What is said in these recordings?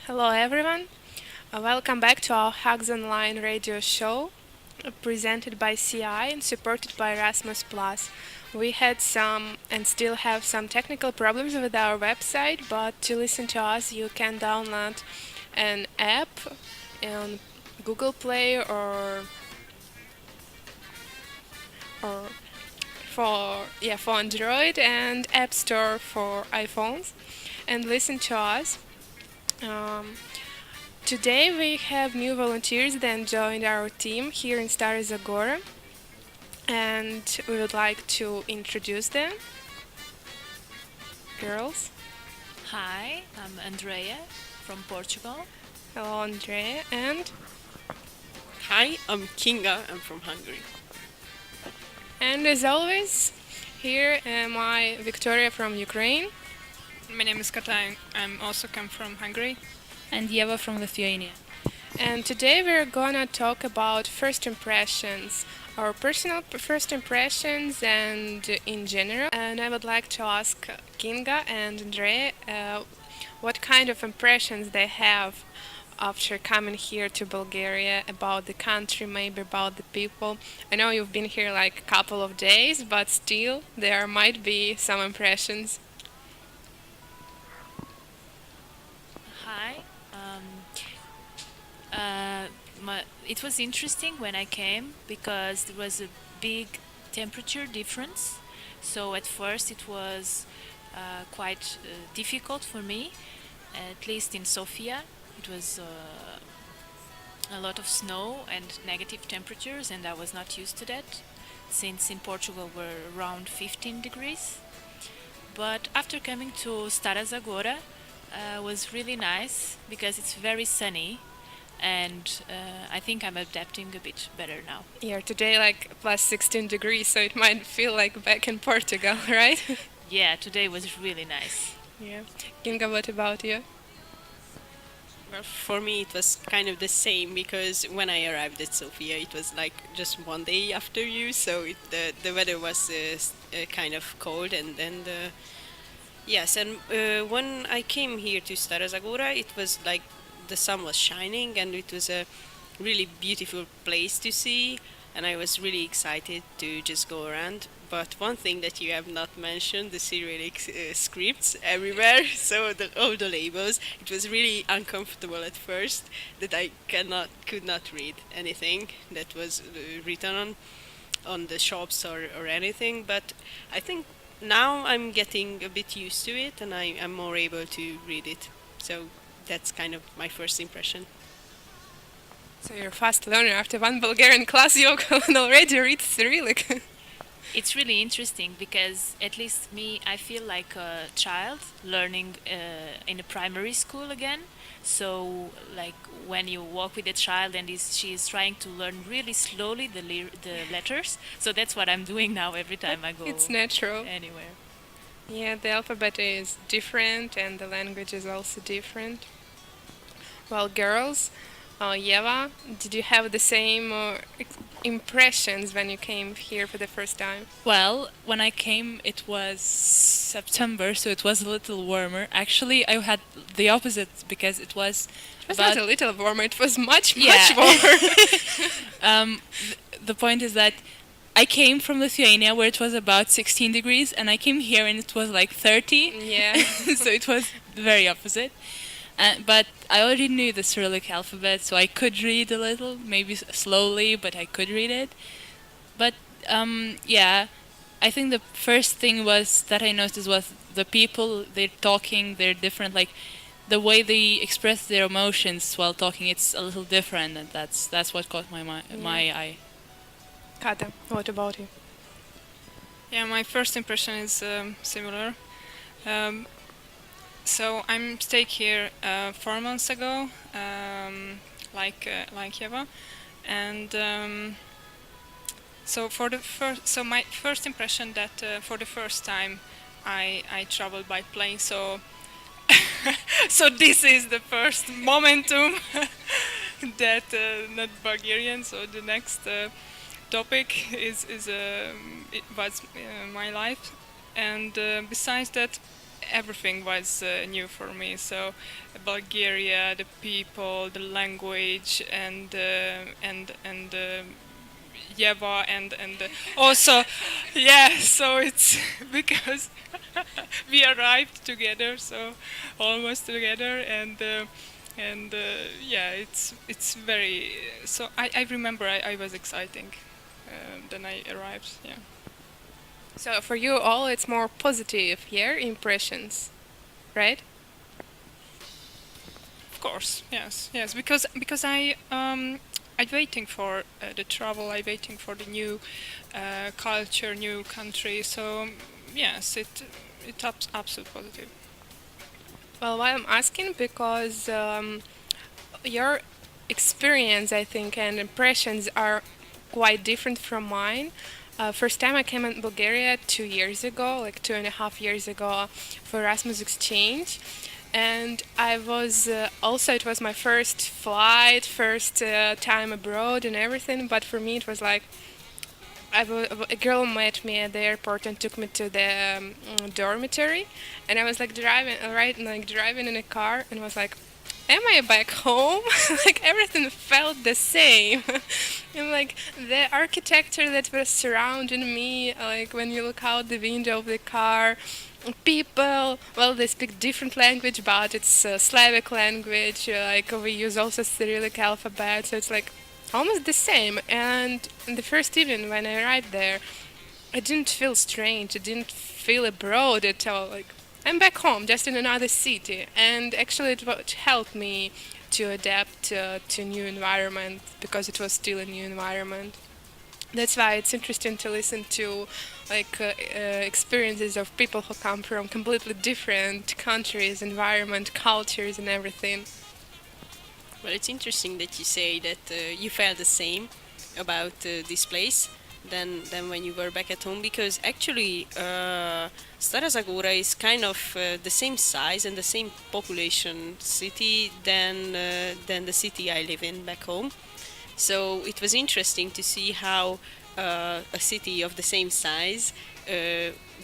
Hello, everyone. Welcome back to our HugsOnline radio show, presented by CI and supported by Erasmus Plus. We had some and still have some technical problems with our website, but to listen to us, you can download an app on Google Play or for Android and App Store for iPhones, and listen to us. Um, Today we have new volunteers that joined our team here in Stara Zagora, and we would like to introduce them. Girls. Hi, I'm Andrea from Portugal. Hello, Andrea. Hi, I'm Kinga. I'm from Hungary. And as always, here am I, Victoria from Ukraine. My name is Kata. I'm also come from Hungary. And Yeva from Lithuania. And today we're gonna talk about first impressions, our personal first impressions and in general. And I would like to ask Kinga and Andrea what kind of impressions they have after coming here to Bulgaria, about the country, maybe about the people. I know you've been here like a couple of days, but still there might be some impressions. Hi. It was interesting when I came because there was a big temperature difference. So at first it was quite difficult for me, at least in Sofia. It was a lot of snow and negative temperatures, and I was not used to that since in Portugal we're around 15 degrees. But after coming to Stara Zagora, was really nice because it's very sunny, and I think I'm adapting a bit better now. Here today like plus 16 degrees, so it might feel like back in Portugal, right? Yeah, today was really nice. Yeah. Kinga, what about you? Well, for me, it was kind of the same because when I arrived at Sofia, it was like just one day after you, so the weather was kind of cold, and then yes, and when I came here to Stara Zagora, it was like the sun was shining, and it was a really beautiful place to see, and I was really excited to just go around. But one thing that you have not mentioned, the Cyrillic scripts everywhere, so all the labels, it was really uncomfortable at first that I could not read anything that was written on the shops or anything. But I think now I'm getting a bit used to it, and I'm more able to read it. So that's kind of my first impression. So you're a fast learner. After one Bulgarian class, you can already read Cyrillic. It's really interesting because at least me, I feel like a child learning in a primary school again. So like when you walk with a child and she is trying to learn really slowly the letters. So that's what I'm doing now every time I go It's natural. anywhere. Yeah, the alphabet is different and the language is also different. Well, girls, Yeva, did you have the same impressions when you came here for the first time? Well, when I came, it was September, so it was a little warmer. Actually, I had the opposite because it was It was about not a little warmer, it was much, Yeah. much warmer. the point is that I came from Lithuania where it was about 16 degrees, and I came here and it was like 30. Yeah. So it was very opposite. But I already knew the Cyrillic alphabet, so I could read a little, maybe slowly, but I could read it. But yeah, I think the first thing was that I noticed was the people, they're talking, they're different. Like the way they express their emotions while talking, it's a little different, and that's what caught my eye. Kata, what about you? Yeah, my first impression is similar. Um, so I'm stayed here 4 months ago, like Eva, and so my first impression that for the first time I traveled by plane. So so this is the first momentum that not Bulgarian. So the next topic is it was my life, and besides that, everything was new for me. So Bulgaria, the people, the language, and Yeva and also yeah. So it's because we arrived together, so almost together, and yeah, it's very. So I remember I was exciting. Then I arrived. Yeah. So for you all, it's more positive, yeah, impressions, right? Of course, yes, yes, because I'm waiting for the travel. I'm waiting for the new culture, new country. So yes, it's absolute positive. Well, why I'm asking because your experience, I think, and impressions are quite different from mine. First time I came in Bulgaria 2 years ago, like 2.5 years ago, for Erasmus exchange, and I was also it was my first flight, first time abroad and everything. But for me, it was like a girl met me at the airport and took me to the dormitory, and I was like driving, right, like driving in a car, and was like, "Am I back home?" Like everything felt the same, and like the architecture that was surrounding me, like when you look out the window of the car, people, well, they speak different language, but it's Slavic language. Like we use also Cyrillic alphabet, so it's like almost the same. And the first evening when I arrived there, I didn't feel strange. I didn't feel abroad at all. Like I'm back home, just in another city. And actually, it helped me to adapt to new environment because it was still a new environment. That's why it's interesting to listen to experiences of people who come from completely different countries, environment, cultures, and everything. Well, it's interesting that you say that you felt the same about this place than when you were back at home, because actually Stara Zagora is kind of the same size and the same population city than the city I live in back home. So it was interesting to see how a city of the same size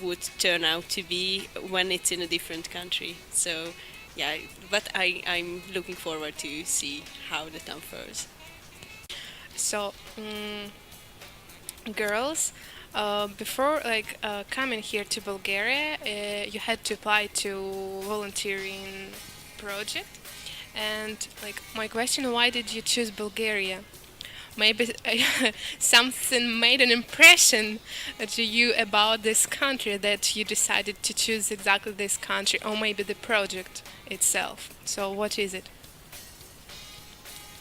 would turn out to be when it's in a different country. So yeah, but I'm looking forward to see how the town fares. So, girls, before coming here to Bulgaria, you had to apply to volunteering project. And like my question, why did you choose Bulgaria? Maybe something made an impression to you about this country that you decided to choose exactly this country, or maybe the project itself. So, what is it?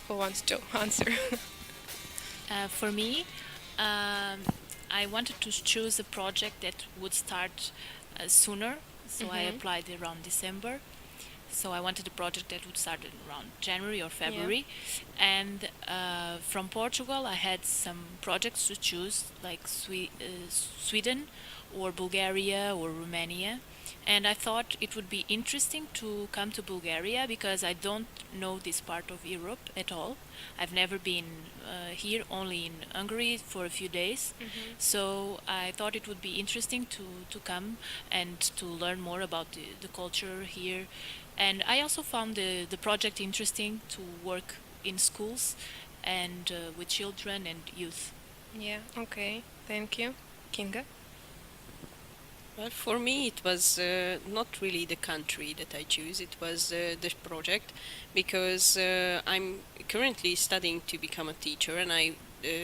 Who wants to answer? For me, I wanted to choose a project that would start sooner, so I applied around December. So I wanted a project that would start in around January or February. And from Portugal, I had some projects to choose, like Sweden or Bulgaria or Romania. And I thought it would be interesting to come to Bulgaria because I don't know this part of Europe at all. I've never been here, only in Hungary for a few days. So I thought it would be interesting to come and to learn more about the culture here. And I also found the project interesting to work in schools and with children and youth. Yeah, okay. Thank you. Kinga? Well, for me, it was not really the country that I choose. It was the project, because I'm currently studying to become a teacher, and I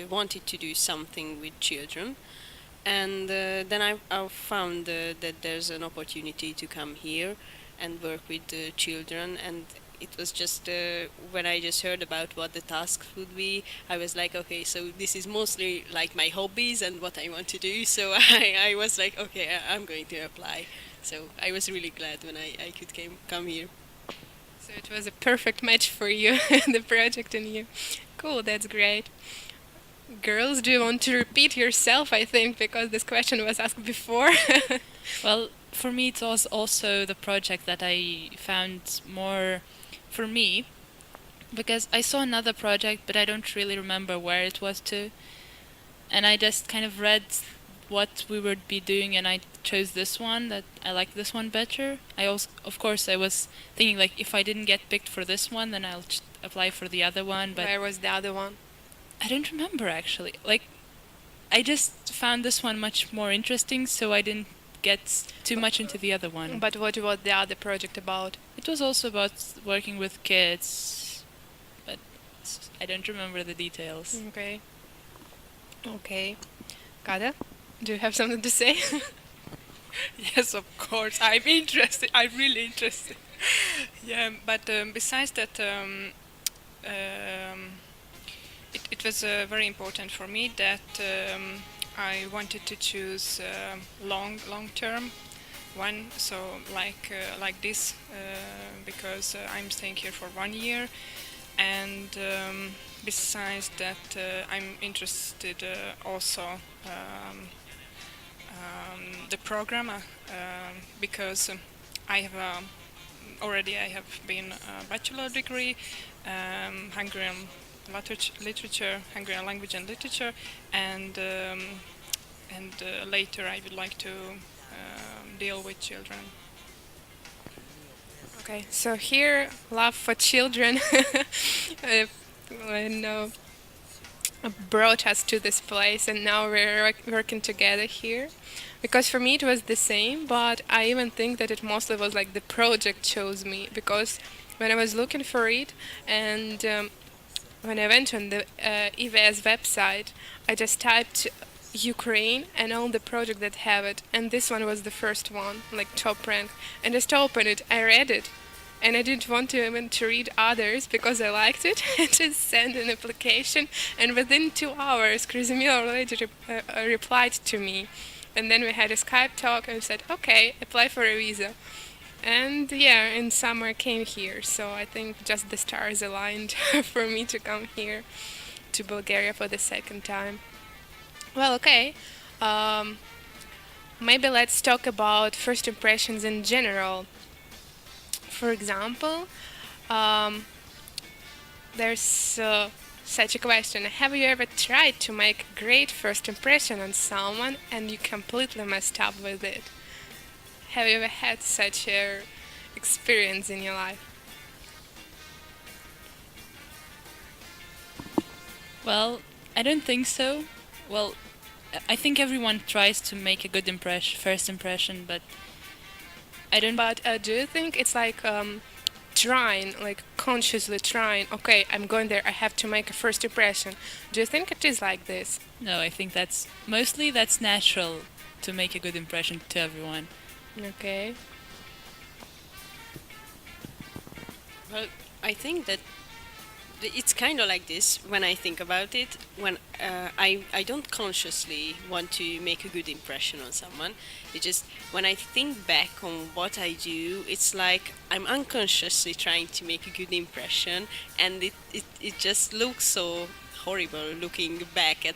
wanted to do something with children. And then I found that there's an opportunity to come here and work with the children. And it was just when I just heard about what the tasks would be, I was like, okay, so this is mostly like my hobbies and what I want to do. So I was like, okay, I'm going to apply. So I was really glad when I could come here. So it was a perfect match for you, the project and you. Cool, that's great. Girls, do you want to repeat yourself, I think, because this question was asked before? Well, for me, it was also the project that I found more for me because I saw another project, but I don't really remember where it was to. And I just kind of read what we would be doing, and I chose this one. That I like this one better. I also, of course, I was thinking like if I didn't get picked for this one, then I'll apply for the other one. But Where was the other one? I don't remember actually. Like I just found this one much more interesting, so I didn't get too much into the other one. But what was the other project about? It was also about working with kids, but I don't remember the details. Okay. Okay. Kada, do you have something to say? Yes, of course. I'm interested. I'm really interested. Yeah, but besides that, it was very important for me that I wanted to choose long term one. So like this, because I'm staying here for 1 year, and besides that, I'm interested also. The program because I have I have been a bachelor degree, Hungarian literature, Hungarian language and literature, and later I would like to deal with children. Okay, so here, love for children when, brought us to this place, and now we're working together here. Because for me it was the same, but I even think that it mostly was like the project chose me. Because when I was looking for it, and when I went on the EVS website, I just typed Ukraine and all the projects that have it, and this one was the first one, like top rank. And just opened it, I read it, and I didn't want to even to read others because I liked it. And just sent an application, and within 2 hours, Krasimir already replied to me. And then we had a Skype talk, and said, okay, apply for a visa. And yeah, in summer came here, so I think just the stars aligned for me to come here to Bulgaria for the second time. Well, okay. Maybe let's talk about first impressions in general. For example, there's such a question. Have you ever tried to make a great first impression on someone and you completely messed up with it? Have you ever had such a experience in your life? Well, I don't think so. Well, I think everyone tries to make a good first impression, but I don't. But do you think it's like trying, like consciously trying, okay, I'm going there, I have to make a first impression? Do you think it is like this? No, I think that's natural to make a good impression to everyone. Okay. Well, I think that it's kind of like this when I think about it. When I don't consciously want to make a good impression on someone. It just when I think back on what I do, it's like I'm unconsciously trying to make a good impression, and it just looks so horrible looking back at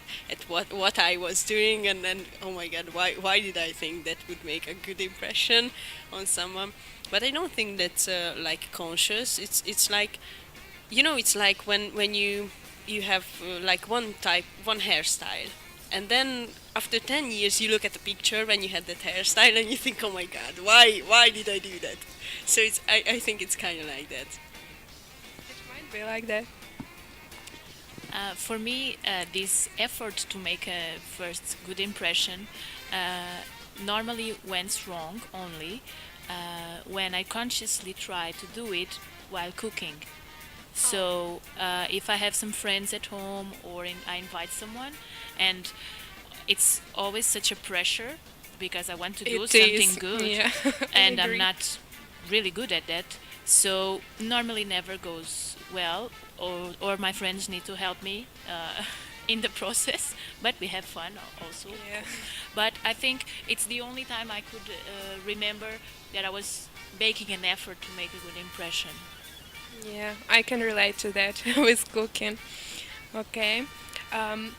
what I was doing, and then oh my god, why did I think that would make a good impression on someone? But I don't think that's like conscious. It's like, you know, it's like when you have like one hairstyle, and then after 10 years you look at the picture when you had that hairstyle and you think, oh my god, why did I do that? So I think it's kind of like that. It might be like that. For me, this effort to make a first good impression normally went wrong only when I consciously try to do it while cooking. So if I have some friends at home or I invite someone, and it's always such a pressure because I want to do It something is, good, yeah. and I I'm agree. not really good at that. So normally never goes well, or my friends need to help me in the process. But we have fun also. Yeah. But I think it's the only time I could remember that I was making an effort to make a good impression. Yeah, I can relate to that with cooking. Okay. Um,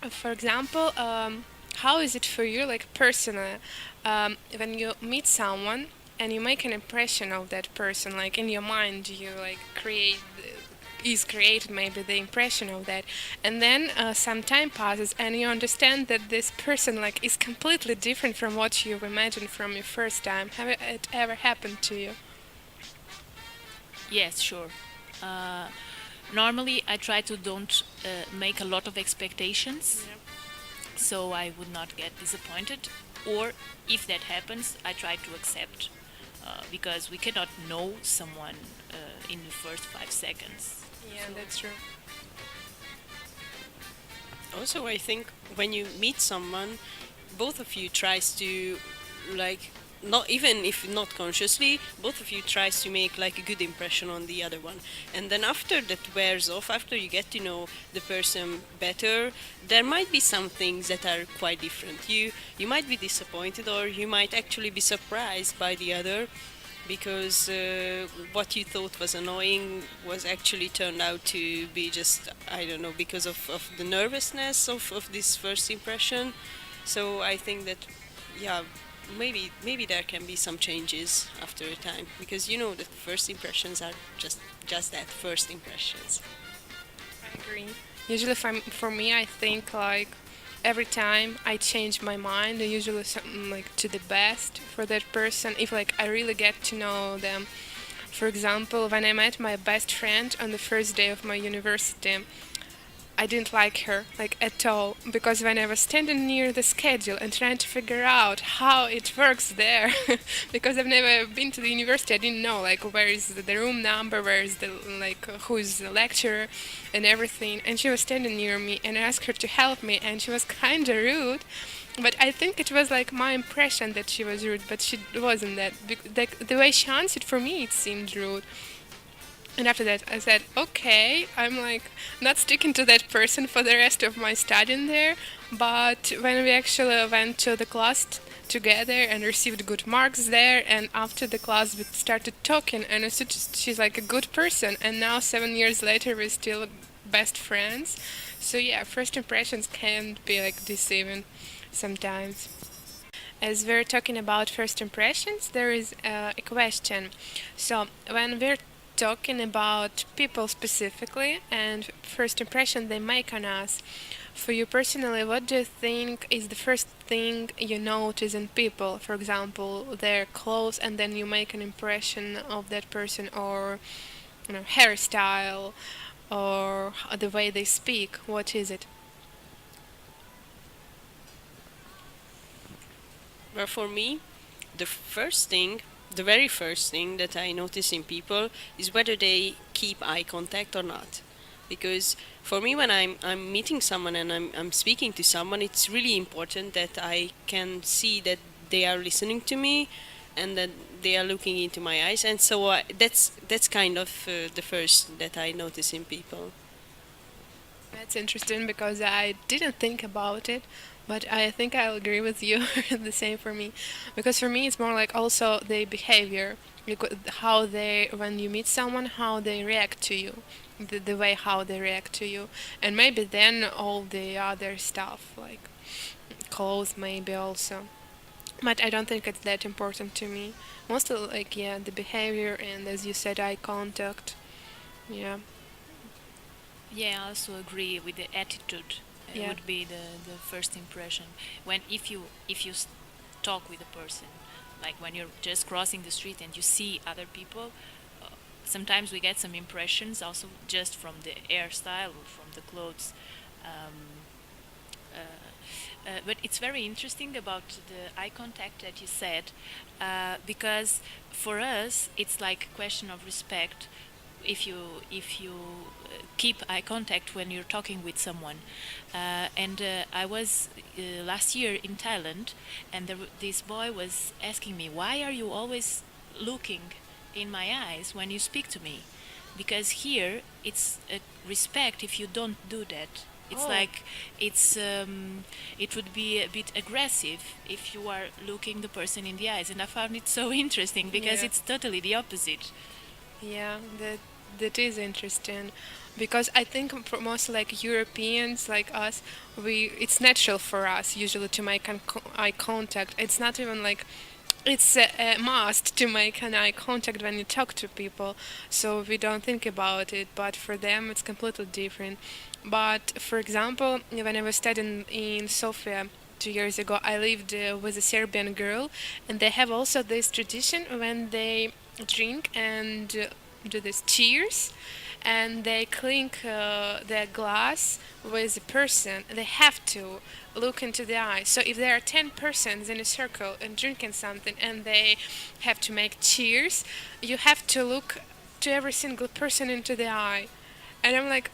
for example, how is it for you, like personally, when you meet someone and you make an impression of that person, like in your mind, you like create is created, maybe the impression of that, and then some time passes and you understand that this person like is completely different from what you imagined from your first time. Have it ever happened to you? Yes, sure. Uh, Normally, I try to don't make a lot of expectations, so I would not get disappointed. Or if that happens, I try to accept, because we cannot know someone in the first 5 seconds. Yeah, that's true. Also, I think when you meet someone, both of you tries to like, not even if not consciously, both of you tries to make like a good impression on the other one, and then after that wears off, after you get to know the person better, there might be some things that are quite different. You might be disappointed, or you might actually be surprised by the other, because what you thought was annoying was actually turned out to be just, I don't know, because of the nervousness of this first impression. So I think that, yeah, maybe there can be some changes after a time, because you know that first impressions are just that, first impressions. I agree. Usually, for me, I think like every time I change my mind, I usually something like to the best for that person. If like I really get to know them. For example, when I met my best friend on the first day of my university, I didn't like her like at all, because when I was standing near the schedule and trying to figure out how it works there, because I've never been to the university, I didn't know like where is the room number, where is the like who's the lecturer and everything. And she was standing near me and I asked her to help me and she was kind of rude. But I think it was like my impression that she was rude, but she wasn't that. Like the way she answered, for me it seemed rude. And after that, I said, okay, I'm like not sticking to that person for the rest of my studying there. But when we actually went to the class together and received good marks there, and after the class we started talking, and I said she's like a good person. And now 7 years later, we're still best friends. So yeah, first impressions can be like deceiving sometimes. As we're talking about first impressions, there is a question. So, when we're talking about people specifically and first impression they make on us, for you personally, what do you think is the first thing you notice in people? For example, their clothes, and then you make an impression of that person, or hairstyle, or the way they speak. What is it? Well, for me, the first thing, the very first thing that I notice in people is whether they keep eye contact or not. Because for me, when I'm meeting someone and I'm speaking to someone, it's really important that I can see that they are listening to me and that they are looking into my eyes. And so that's kind of the first that I notice in people. That's interesting because I didn't think about it, but I think I'll agree with you. The same for me, because for me it's more like also the behavior, how they, when you meet someone, how they react to you, the way how they react to you, and maybe then all the other stuff like clothes maybe also. But I don't think it's that important to me. Mostly like yeah, the behavior and as you said, eye contact. Yeah, Yeah, I also agree with the attitude. It yeah. would be the first impression. When if you talk with a person, like when you're just crossing the street and you see other people, sometimes we get some impressions also just from the hairstyle or from the clothes. Um, but it's very interesting about the eye contact that you said, because for us it's like a question of respect. If you keep eye contact when you're talking with someone, and I was last year in Thailand, and this boy was asking me, "Why are you always looking in my eyes when you speak to me?" Because here it's a respect if you don't do that. It's Oh, like it would be a bit aggressive if you are looking the person in the eyes, and I found it so interesting because yeah. it's totally the opposite. Yeah, that is interesting, because I think for most like Europeans like us, we it's natural for us usually to make eye contact. It's not even like it's a must to make an eye contact when you talk to people, so we don't think about it, but for them it's completely different. But for example, when I was studying in Sofia 2 years ago, I lived with a Serbian girl, and they have also this tradition when they drink and do this cheers, and they clink their glass with a person. They have to look into the eye. So if there are 10 persons in a circle and drinking something and they have to make cheers, you have to look to every single person into the eye. And I'm like,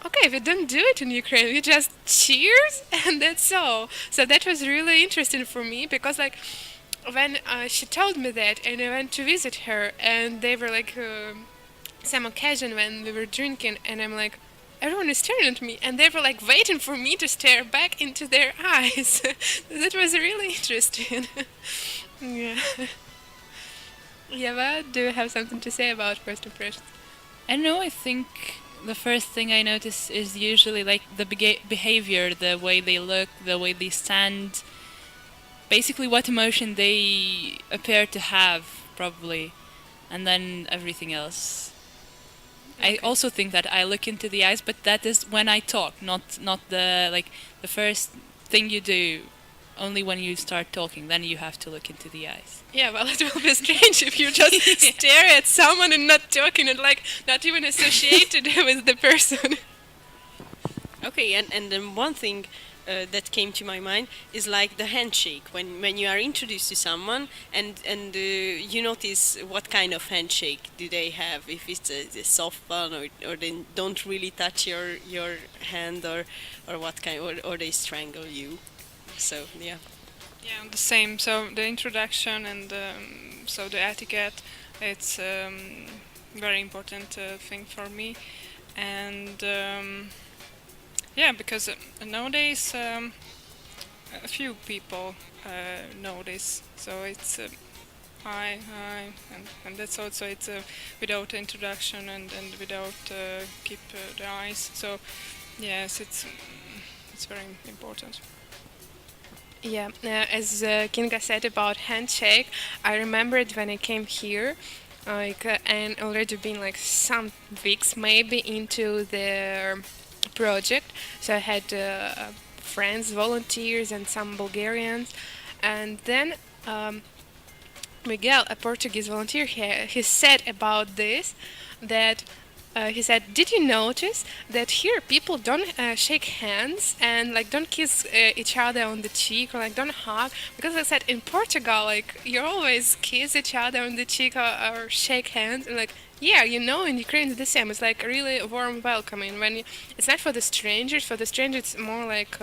okay, we don't do it in Ukraine. We just cheers and that's all. So that was really interesting for me because, like, when she told me that, and I went to visit her, and they were like some occasion when we were drinking, and I'm like, everyone is staring at me, and they were like waiting for me to stare back into their eyes. That was really interesting. Yeah. Yeva, do you have something to say about first impressions? I don't know. I think the first thing I notice is usually like the behavior, the way they look, the way they stand, basically what emotion they appear to have, probably, and then everything else. I Okay. also think that I look into the eyes, but that is when I talk, not the like the first thing you do. Only when you start talking, then you have to look into the eyes. Yeah, well, it will be strange if you just stare at someone and not talking and like not even associated with the person. Okay, and then one thing that came to my mind is like the handshake when you are introduced to someone and you notice what kind of handshake do they have, if it's a soft one or they don't really touch your hand or what kind or they strangle you. So yeah. Yeah, the same. So the introduction and so the etiquette, it's very important thing for me, and yeah, because nowadays a few people know this, so it's hi, hi, and that's also it's without introduction and without keep the eyes. So yes, it's very important. Yeah, as Kinga said about handshake, I remembered when I came here, and already been like some weeks maybe into the project. So I had friends, volunteers, and some Bulgarians, and then Miguel, a Portuguese volunteer, he said about this that he said, "Did you notice that here people don't shake hands and like don't kiss each other on the cheek or like don't hug? Because I said in Portugal, like you always kiss each other on the cheek or shake hands and like." Yeah, you know, in Ukraine it's the same. It's like really warm welcoming. It's not for the strangers. For the strangers, it's more like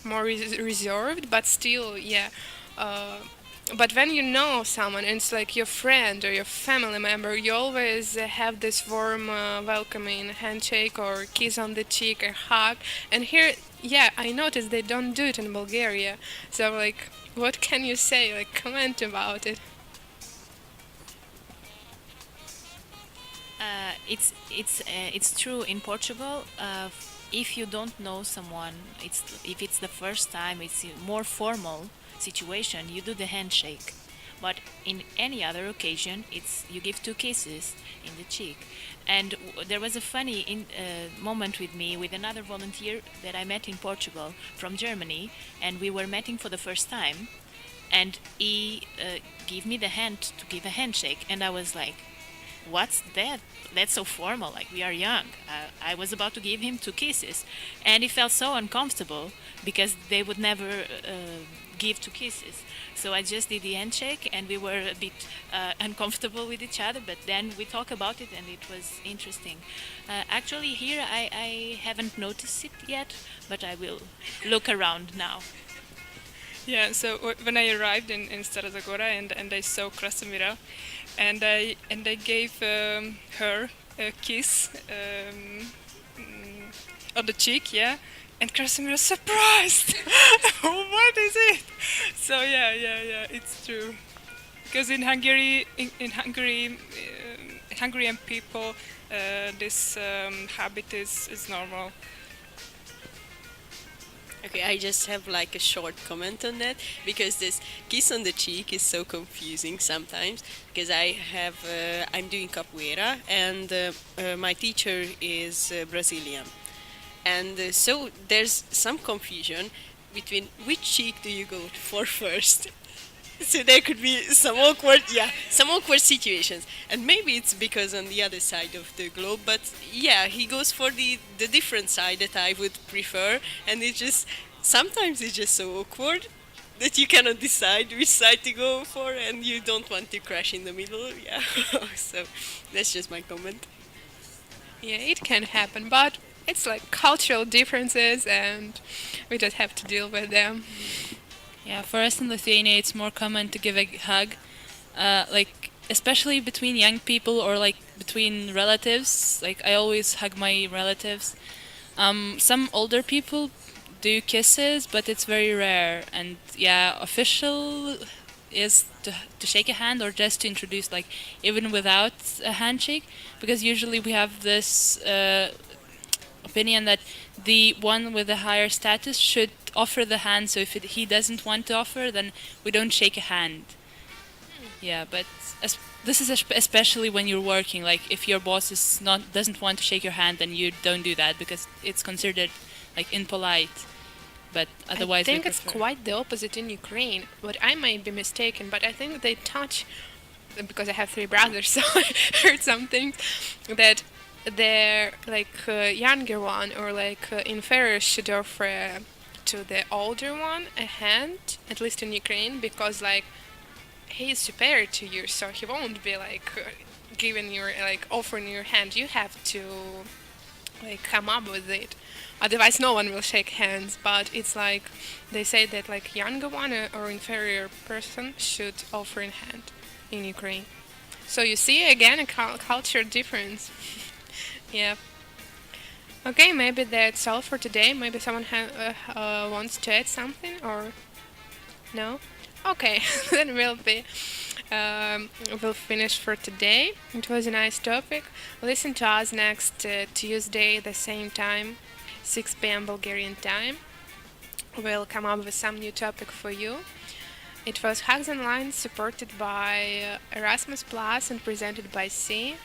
more reserved, but still, yeah. Uh, but when you know someone and it's like your friend or your family member, you always have this warm, welcoming handshake or kiss on the cheek or hug. And here, yeah, I noticed they don't do it in Bulgaria. So, like, what can you say? Like, comment about it. It's true in Portugal. If you don't know someone, it's if it's the first time, it's a more formal situation. You do the handshake, but in any other occasion, it's you give two kisses in the cheek. And there was a funny moment with me with another volunteer that I met in Portugal from Germany, and we were meeting for the first time, and he gave me the hand to give a handshake, and I was like, what's that? That's so formal. Like we are young. I was about to give him two kisses, and it felt so uncomfortable because they would never give two kisses. So I just did the handshake, and we were a bit uncomfortable with each other. But then we talked about it, and it was interesting. Actually, here I haven't noticed it yet, but I will look around now. Yeah, so when I arrived in Stara Zagora and I saw Krasimira, and I gave her a kiss on the cheek, yeah, and Krasimira surprised. What is it? So yeah, it's true. Because in Hungary, Hungarian people, this habit is normal. Okay, I just have like a short comment on that because this kiss on the cheek is so confusing sometimes because I'm doing capoeira and my teacher is Brazilian. And so there's some confusion between which cheek do you go for first. So there could be some awkward situations, and maybe it's because on the other side of the globe. But yeah, he goes for the different side that I would prefer, and it just sometimes it's just so awkward that you cannot decide which side to go for, and you don't want to crash in the middle. Yeah, so that's just my comment. Yeah, it can happen, but it's like cultural differences, and we just have to deal with them. Yeah, for us in Lithuania, it's more common to give a hug, like especially between young people or like between relatives. Like I always hug my relatives. Some older people do kisses, but it's very rare. And yeah, official is to shake a hand or just to introduce, like even without a handshake, because usually we have this opinion that the one with the higher status should offer the hand. So if he doesn't want to offer, then we don't shake a hand. Yeah, but this is especially when you're working. Like if your boss is not doesn't want to shake your hand, then you don't do that because it's considered like impolite. But otherwise, I think we it's prefer. quite the opposite in Ukraine, but I might be mistaken. But I think they touch, because I have three brothers, so I heard something that their younger one or inferior should offer to the older one a hand, at least in Ukraine, because like he is superior to you, so he won't be giving your offering your hand. You have to come up with it. Otherwise, no one will shake hands. But it's like they say that younger one or inferior person should offer in hand in Ukraine. So you see again a culture difference. Yeah. Okay, maybe that's all for today. Maybe someone wants to add something or no. Okay, then we'll finish for today. It was a nice topic. Listen to us next Tuesday, the same time, 6 p.m. Bulgarian time. We'll come up with some new topic for you. It was HugsOnline, supported by Erasmus Plus and presented by C.